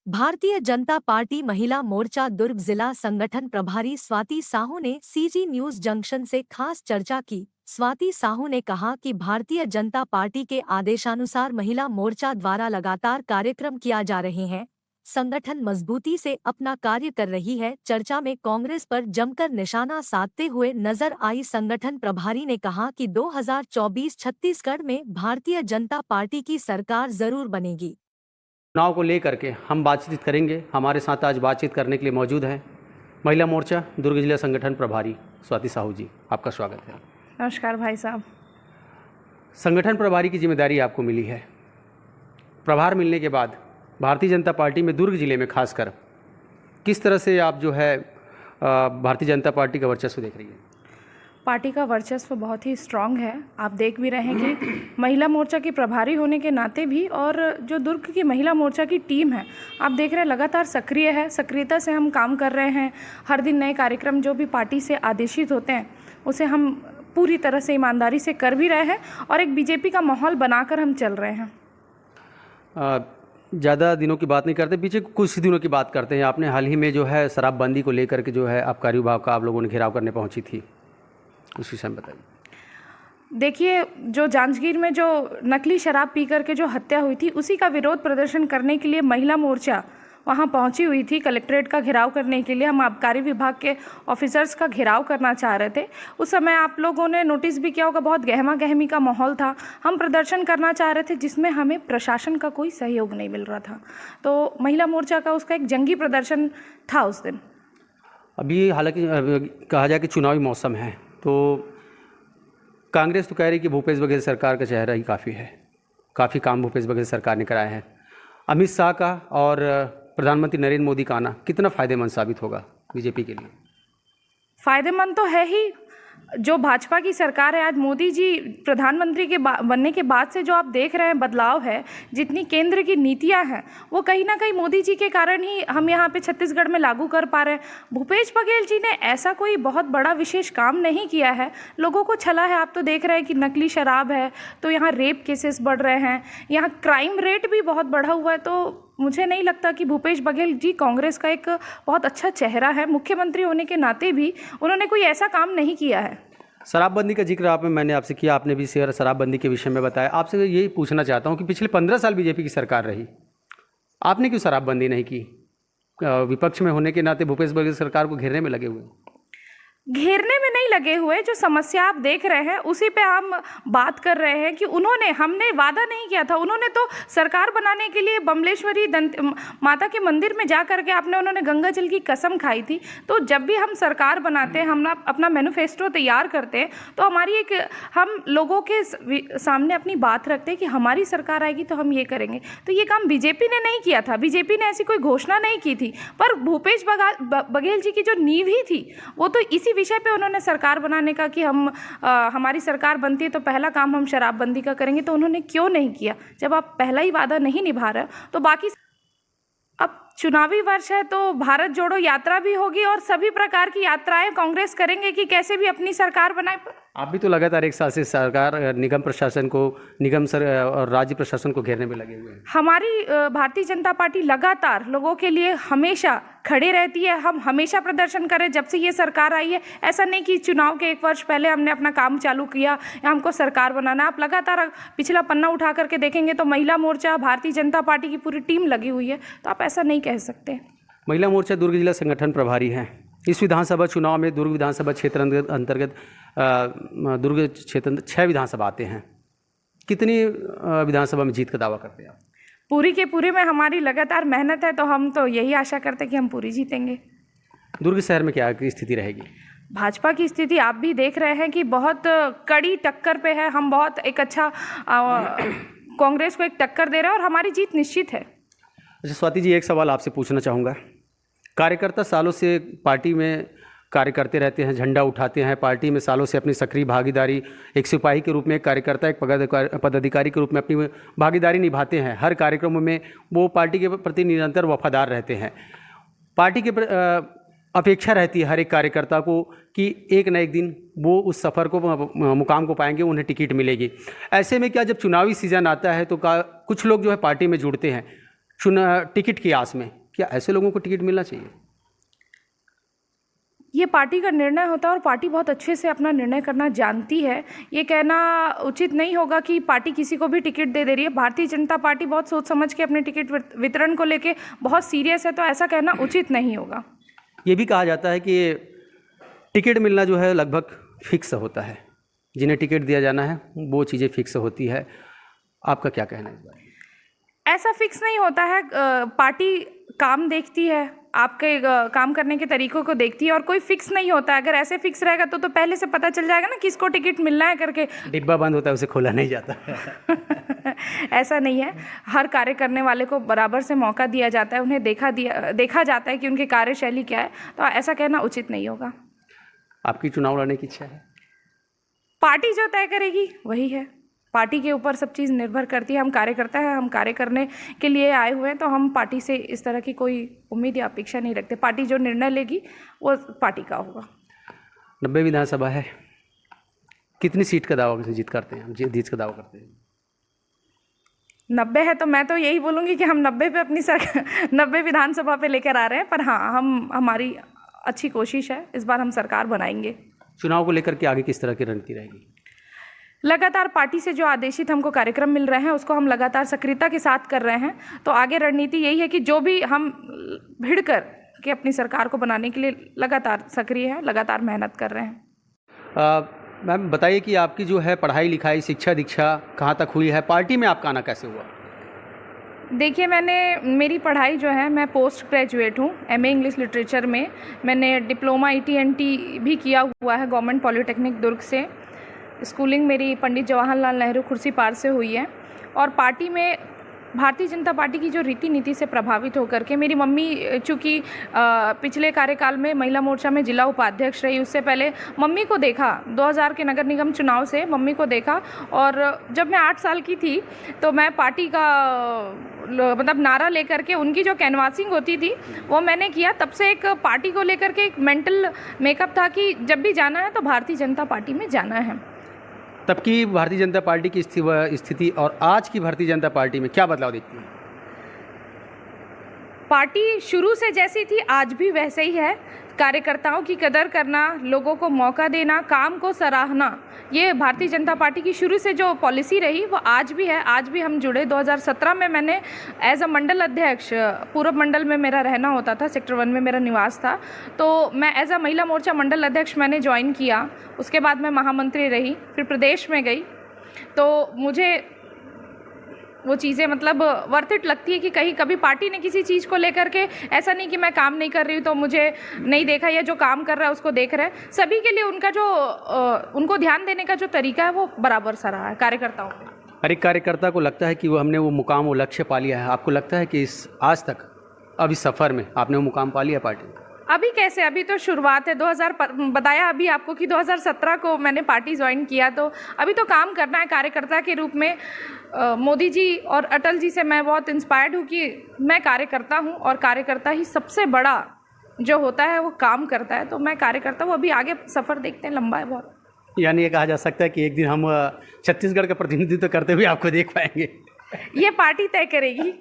Bharatiya Janata party महिला मोर्चा दुर्ग जिला संगठन प्रभारी स्वाति साहू ने सीजी न्यूज जंक्शन से खास चर्चा की। स्वाति साहू ने कहा कि भारतीय जनता पार्टी के आदेशानुसार महिला मोर्चा द्वारा लगातार कार्यक्रम किया जा रहे हैं। संगठन मजबूती से अपना कार्य कर रही है। चर्चा में कांग्रेस पर जमकर निशाना साधते हुए नजर आई। संगठन प्रभारी ने कहा कि 2024 छत्तीसगढ़ में भारतीय जनता पार्टी की सरकार जरूर बनेगी। चुनाव को लेकर के हम बातचीत करेंगे। हमारे साथ आज बातचीत करने के लिए मौजूद हैं महिला मोर्चा दुर्ग जिला संगठन प्रभारी स्वाति साहू जी, आपका स्वागत है। नमस्कार भाई साहब। संगठन प्रभारी की जिम्मेदारी आपको मिली है। प्रभार मिलने के बाद भारतीय जनता पार्टी में दुर्ग जिले में खासकर किस तरह से आप जो है भारतीय जनता पार्टी का वर्चस्व देख रही है? पार्टी का वर्चस्व बहुत ही स्ट्रांग है। आप देख भी रहे हैं कि महिला मोर्चा की प्रभारी होने के नाते भी, और जो दुर्ग की महिला मोर्चा की टीम है, आप देख रहे हैं लगातार सक्रिय है। सक्रियता से हम काम कर रहे हैं। हर दिन नए कार्यक्रम जो भी पार्टी से आदेशित होते हैं उसे हम पूरी तरह से ईमानदारी से कर भी रहे हैं, और एक बीजेपी का माहौल बनाकर हम चल रहे हैं। ज़्यादा दिनों की बात नहीं करते, पीछे कुछ दिनों की बात करते हैं। आपने हाल ही में जो है शराबबंदी को लेकर के जो है आबकारी विभाग का आप लोगों ने घेराव करने पहुंची थी, उस विषय में बताइए। देखिए, जो जांजगीर में जो नकली शराब पी करके जो हत्या हुई थी, उसी का विरोध प्रदर्शन करने के लिए महिला मोर्चा वहां पहुंची हुई थी। कलेक्ट्रेट का घेराव करने के लिए हम आबकारी विभाग के ऑफिसर्स का घेराव करना चाह रहे थे। उस समय आप लोगों ने नोटिस भी किया होगा, बहुत गहमा गहमी का माहौल था। हम प्रदर्शन करना चाह रहे थे जिसमें हमें प्रशासन का कोई सहयोग नहीं मिल रहा था, तो महिला मोर्चा का उसका एक जंगी प्रदर्शन था उस दिन। अभी हालांकि कहा जाए कि चुनावी मौसम है, तो कांग्रेस तो कह रही कि भूपेश बघेल सरकार का चेहरा ही काफ़ी है। काफ़ी काम भूपेश बघेल सरकार ने कराए हैं। अमित शाह का और प्रधानमंत्री नरेंद्र मोदी का आना कितना फ़ायदेमंद साबित होगा बीजेपी के लिए? फ़ायदेमंद तो है ही। जो भाजपा की सरकार है, आज मोदी जी प्रधानमंत्री के बनने के बाद से जो आप देख रहे हैं बदलाव है, जितनी केंद्र की नीतियां हैं, वो कहीं ना कहीं मोदी जी के कारण ही हम यहाँ पे छत्तीसगढ़ में लागू कर पा रहे हैं। भूपेश बघेल जी ने ऐसा कोई बहुत बड़ा विशेष काम नहीं किया है। लोगों को छला है। आप तो देख रहे हैं कि नकली शराब है, तो यहाँ रेप केसेस बढ़ रहे हैं, यहाँ क्राइम रेट भी बहुत बढ़ा हुआ है। तो मुझे नहीं लगता कि भूपेश बघेल जी कांग्रेस का एक बहुत अच्छा चेहरा है। मुख्यमंत्री होने के नाते भी उन्होंने कोई ऐसा काम नहीं किया है। शराबबंदी का जिक्र मैंने आपसे किया, आपने भी शेयर शराबबंदी के विषय में बताया। आपसे यही पूछना चाहता हूं कि पिछले 15 साल बीजेपी की सरकार रही, आपने क्यों शराबबंदी नहीं की? विपक्ष में होने के नाते भूपेश बघेल सरकार को घेरने में लगे हुए। घेरने में नहीं लगे हुए। जो समस्या आप देख रहे हैं उसी पे हम बात कर रहे हैं कि हमने वादा नहीं किया था। उन्होंने तो सरकार बनाने के लिए बमलेश्वरी माता के मंदिर में जा करके उन्होंने गंगा जल की कसम खाई थी। तो जब भी हम सरकार बनाते हैं, हम अपना मैनिफेस्टो तैयार करते हैं, तो हम लोगों के सामने अपनी बात रखते हैं कि हमारी सरकार आएगी तो हम ये करेंगे। तो ये काम बीजेपी ने नहीं किया था। बीजेपी ने ऐसी कोई घोषणा नहीं की थी, पर भूपेश बघेल जी की जो नींव ही थी, वो तो इसी विषय पे उन्होंने सरकार बनाने का कि हमारी सरकार बनती है तो पहला काम हम शराबबंदी का करेंगे। तो उन्होंने क्यों नहीं किया? जब आप पहला ही वादा नहीं निभा रहे तो बाकी अब चुनावी वर्ष है, तो भारत जोड़ो यात्रा भी होगी और सभी प्रकार की यात्राएं कांग्रेस करेंगे कि कैसे भी अपनी सरकार बनाए। आप भी तो लगातार एक साल से सरकार निगम प्रशासन को और राज्य प्रशासन को घेरने में लगे हुए हैं। हमारी भारतीय जनता पार्टी लगातार लोगों के लिए हमेशा खड़े रहती है। हम हमेशा प्रदर्शन करें जब से ये सरकार आई है। ऐसा नहीं कि चुनाव के 1 वर्ष पहले हमने अपना काम चालू किया या हमको सरकार बनाना। आप लगातार पिछला पन्ना उठा करके देखेंगे तो महिला मोर्चा, भारतीय जनता पार्टी की पूरी टीम लगी हुई है। तो आप ऐसा नहीं कह सकते। महिला मोर्चा दुर्ग जिला संगठन प्रभारी हैं। इस विधानसभा चुनाव में दुर्ग विधानसभा क्षेत्र अंतर्गत दुर्ग क्षेत्र 6 विधानसभा आते हैं। कितनी विधानसभा में जीत का दावा करते हैं आप? पूरी के पूरी में हमारी लगातार मेहनत है, तो हम तो यही आशा करते हैं कि हम पूरी जीतेंगे। दुर्ग शहर में क्या स्थिति रहेगी? भाजपा की स्थिति आप भी देख रहे हैं कि बहुत कड़ी टक्कर पे है। हम बहुत एक अच्छा कांग्रेस को एक टक्कर दे रहे हैं और हमारी जीत निश्चित है। अच्छा स्वाति जी, एक सवाल आपसे पूछना चाहूँगा। कार्यकर्ता सालों से पार्टी में कार्य करते रहते हैं, झंडा उठाते हैं, पार्टी में सालों से अपनी सक्रिय भागीदारी, एक सिपाही के रूप में, एक कार्यकर्ता, एक पदाधिकारी के रूप में अपनी भागीदारी निभाते हैं। हर कार्यक्रमों में वो पार्टी के प्रति निरंतर वफादार रहते हैं। पार्टी के अपेक्षा रहती है हर एक कार्यकर्ता को कि एक न एक दिन वो उस सफ़र को, मुकाम को पाएंगे, उन्हें टिकट मिलेगी। ऐसे में क्या जब चुनावी सीज़न आता है तो कुछ लोग जो है पार्टी में जुड़ते हैं, टिकट की आस में, क्या ऐसे लोगों को टिकट मिलना चाहिए? ये पार्टी का निर्णय होता है और पार्टी बहुत अच्छे से अपना निर्णय करना जानती है। ये कहना उचित नहीं होगा कि पार्टी किसी को भी टिकट दे रही है। भारतीय जनता पार्टी बहुत सोच समझ के अपने टिकट वितरण को लेके बहुत सीरियस है, तो ऐसा कहना उचित नहीं होगा। ये भी कहा जाता है कि टिकट मिलना जो है लगभग फिक्स होता है, जिन्हें टिकट दिया जाना है वो चीज़ें फिक्स होती है। आपका क्या कहना है इस बारे में? ऐसा फिक्स नहीं होता है। पार्टी काम देखती है, आपके काम करने के तरीकों को देखती है और कोई फिक्स नहीं होता है। अगर ऐसे फिक्स रहेगा तो पहले से पता चल जाएगा ना किसको टिकट मिलना है करके। डिब्बा बंद होता है, उसे खोला नहीं जाता। ऐसा नहीं है। हर कार्य करने वाले को बराबर से मौका दिया जाता है, उन्हें देखा जाता है कि उनकी कार्यशैली क्या है, तो ऐसा कहना उचित नहीं होगा। आपकी चुनाव लड़ने की इच्छा है? पार्टी जो तय करेगी वही है। पार्टी के ऊपर सब चीज़ निर्भर करती है। हम कार्यकर्ता हैं, हम कार्य करने के लिए आए हुए हैं, तो हम पार्टी से इस तरह की कोई उम्मीद या अपेक्षा नहीं रखते। पार्टी जो निर्णय लेगी वो पार्टी का होगा। 90 विधानसभा है, कितनी सीट का दावा जीत करते हैं, जीत का दावा करते हैं? 90 है तो मैं तो यही बोलूँगी कि हम 90 पे अपनी 90 विधानसभा पे लेकर आ रहे हैं। पर हाँ, हमारी अच्छी कोशिश है, इस बार हम सरकार बनाएंगे। चुनाव को लेकर के आगे किस तरह की रणनीति रहेगी? लगातार पार्टी से जो आदेशित हमको कार्यक्रम मिल रहे हैं उसको हम लगातार सक्रियता के साथ कर रहे हैं। तो आगे रणनीति यही है कि जो भी हम भिड़ कर के अपनी सरकार को बनाने के लिए लगातार सक्रिय हैं, लगातार मेहनत कर रहे हैं। मैम बताइए कि आपकी जो है पढ़ाई लिखाई, शिक्षा दीक्षा कहाँ तक हुई है? पार्टी में आपका आना कैसे हुआ? देखिए, मेरी पढ़ाई जो है, मैं पोस्ट ग्रेजुएट हूँ MA इंग्लिश लिटरेचर में। मैंने डिप्लोमा ET&T भी किया हुआ है गवर्नमेंट पॉलिटेक्निक दुर्ग से। स्कूलिंग मेरी पंडित जवाहरलाल नेहरू खुर्सीपार से हुई है। और पार्टी में भारतीय जनता पार्टी की जो रीति नीति से प्रभावित होकर के मेरी मम्मी चूँकि पिछले कार्यकाल में महिला मोर्चा में जिला उपाध्यक्ष रही, उससे पहले मम्मी को देखा 2000 के नगर निगम चुनाव से मम्मी को देखा। और जब मैं 8 साल की थी तो मैं पार्टी का मतलब नारा लेकर के उनकी जो कैनवासिंग होती थी वो मैंने किया। तब से एक पार्टी को लेकर के एक मेंटल मेकअप था कि जब भी जाना है तो भारतीय जनता पार्टी में जाना है। तब की भारतीय जनता पार्टी की स्थिति और आज की भारतीय जनता पार्टी में क्या बदलाव देखती है? पार्टी शुरू से जैसी थी आज भी वैसे ही है। कार्यकर्ताओं की कदर करना, लोगों को मौका देना, काम को सराहना, ये भारतीय जनता पार्टी की शुरू से जो पॉलिसी रही वो आज भी है। आज भी हम जुड़े। 2017 में मैंने एज अ मंडल अध्यक्ष, पूर्व मंडल में मेरा रहना होता था, सेक्टर 1 में मेरा निवास था, तो मैं एज अ महिला मोर्चा मंडल अध्यक्ष मैंने ज्वाइन किया। उसके बाद मैं महामंत्री रही, फिर प्रदेश में गई। तो मुझे वो चीज़ें मतलब वर्थ इट लगती है कि कहीं कभी पार्टी ने किसी चीज़ को लेकर के ऐसा नहीं कि मैं काम नहीं कर रही हूँ तो मुझे नहीं देखा, या जो काम कर रहा है उसको देख रहे हैं। सभी के लिए उनका जो उनको ध्यान देने का जो तरीका है वो बराबर सा रहा है कार्यकर्ताओं में। हर एक कार्यकर्ता को लगता है कि हमने वो मुकाम, वो लक्ष्य पा लिया है। आपको लगता है कि आज तक अब इस सफ़र में आपने वो मुकाम पा लिया पार्टी में? अभी कैसे, अभी तो शुरुआत है। बताया अभी आपको कि 2017 को मैंने पार्टी ज्वाइन किया, तो अभी तो काम करना है कार्यकर्ता के रूप में। मोदी जी और अटल जी से मैं बहुत इंस्पायर्ड हूँ कि मैं कार्यकर्ता हूँ और कार्यकर्ता ही सबसे बड़ा जो होता है वो काम करता है। तो मैं कार्यकर्ता हूँ। अभी आगे सफ़र देखते हैं, लंबा है बहुत। यानी ये कहा जा सकता है कि एक दिन हम छत्तीसगढ़ का प्रतिनिधित्व करते हुए आपको देख पाएंगे? ये पार्टी तय करेगी।